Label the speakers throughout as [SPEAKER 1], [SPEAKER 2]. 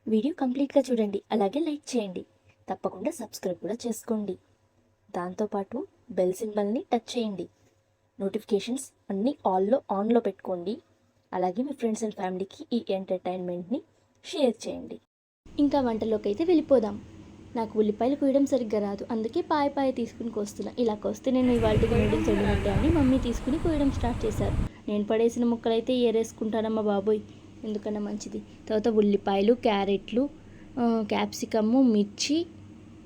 [SPEAKER 1] Video కంప్లీట్గా చూడండి, అలాగే లైక్ చేయండి. తప్పకుండా సబ్స్క్రైబ్ కూడా చేసుకోండి. దాంతోపాటు బెల్ సింబల్ని టచ్ చేయండి. నోటిఫికేషన్స్ అన్నీ ఆన్లో పెట్టుకోండి. అలాగే మీ ఫ్రెండ్స్ అండ్ ఫ్యామిలీకి ఈ ఎంటర్టైన్మెంట్ని షేర్ చేయండి. ఇంకా వంటలోకి అయితే వెళ్ళిపోదాం. నాకు ఉల్లిపాయలు కోయడం సరిగ్గా రాదు, అందుకే పాయ తీసుకుని కోస్తున్నా. ఇలా కోస్తే నేను ఇవాళకి నూడిల్స్ వండినట్టే అని మమ్మీ తీసుకుని కోయడం స్టార్ట్ చేశారు. నేను పడేసిన ముక్కలైతే ఏరేసుకుంటానమ్మా బాబోయ్, ఎందుకన్నా మంచిది. తర్వాత ఉల్లిపాయలు, క్యారెట్లు, క్యాప్సికము, మిర్చి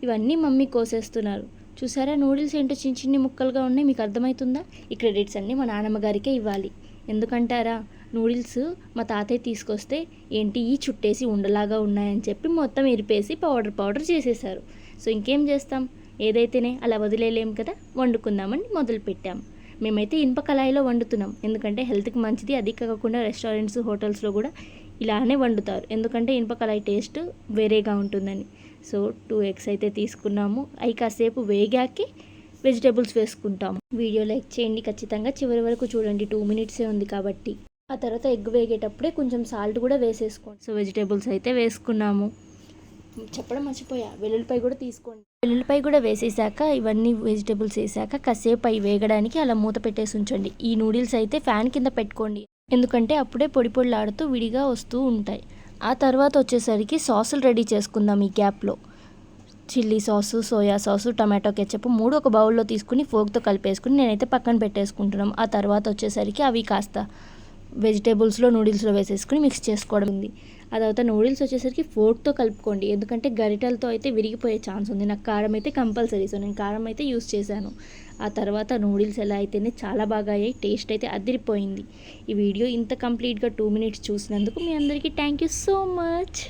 [SPEAKER 1] ఇవన్నీ మమ్మీ కోసేస్తున్నారు. చూసారా నూడిల్స్ ఏంటో చిన్న చిన్ని ముక్కలుగా ఉన్నాయి. మీకు అర్థమవుతుందా? ఈ క్రెడిట్స్ అన్నీ మా నాన్నమ్మ గారికే ఇవ్వాలి. ఎందుకంటారా, నూడిల్స్ మా తాతయ్య తీసుకొస్తే ఏంటి ఈ చుట్టేసి ఉండలాగా ఉన్నాయని చెప్పి మొత్తం ఇరిపేసి పౌడర్ చేసేసారు. సో ఇంకేం చేస్తాం, ఏదైతేనే అలా వదిలేలేం కదా, వండుకుందామని మొదలుపెట్టాం. మేమైతే ఇనుప కళాయిలో వండుతున్నాం, ఎందుకంటే హెల్త్కి మంచిది. అది కాకుండా రెస్టారెంట్స్, హోటల్స్లో కూడా ఇలానే వండుతారు, ఎందుకంటే ఇనుప కళాయి టేస్ట్ వేరేగా ఉంటుందని. సో 2 eggs అయితే తీసుకున్నాము. అవి కాసేపు వేగాకి వెజిటేబుల్స్ వేసుకుంటాము. వీడియో లైక్ చేయండి, ఖచ్చితంగా చివరి వరకు చూడండి, 2 minutes ఉంది కాబట్టి. ఆ తర్వాత ఎగ్ వేగేటప్పుడే కొంచెం సాల్ట్ కూడా వేసేసుకోండి. సో వెజిటేబుల్స్ అయితే వేసుకున్నాము. చెప్పడం మర్చిపోయా, వెల్లుల్లిపాయ కూడా తీసుకోండి. వెల్లుల్లిపాయ కూడా వేసేసాక, ఇవన్నీ వెజిటేబుల్స్ వేసాక కాసేపు అవి వేగడానికి అలా మూత పెట్టేసి ఉంచండి. ఈ నూడిల్స్ అయితే ఫ్యాన్ కింద పెట్టుకోండి, ఎందుకంటే అప్పుడే పొడి పొడిలాడుతూ విడిగా వస్తూ ఉంటాయి. ఆ తర్వాత వచ్చేసరికి సాసులు రెడీ చేసుకుందాం. ఈ గ్యాప్లో chilli sauce, soya sauce, tomato ketchup 3 ఒక బౌల్లో తీసుకుని ఫోర్క్తో కలిపేసుకుని నేనైతే పక్కన పెట్టేసుకుంటున్నాం. ఆ తర్వాత వచ్చేసరికి అవి కాస్త వెజిటేబుల్స్లో, నూడిల్స్లో వేసేసుకుని మిక్స్ చేసుకోవడం ఉంది. ఆ తర్వాత నూడిల్స్ వచ్చేసరికి ఫోర్క్తో కలుపుకోండి, ఎందుకంటే గరిటెలతో అయితే విరిగిపోయే ఛాన్స్ ఉంది. నాకు కారం అయితే కంపల్సరీ, సో నేను కారం అయితే యూస్ చేశాను. ఆ తర్వాత నూడిల్స్ ఎలా అయితేనే చాలా బాగా అయ్యాయి, టేస్ట్ అయితే అదిరిపోయింది. ఈ వీడియో ఇంత కంప్లీట్గా 2 minutes చూసినందుకు మీ అందరికీ థ్యాంక్ యూ సో మచ్.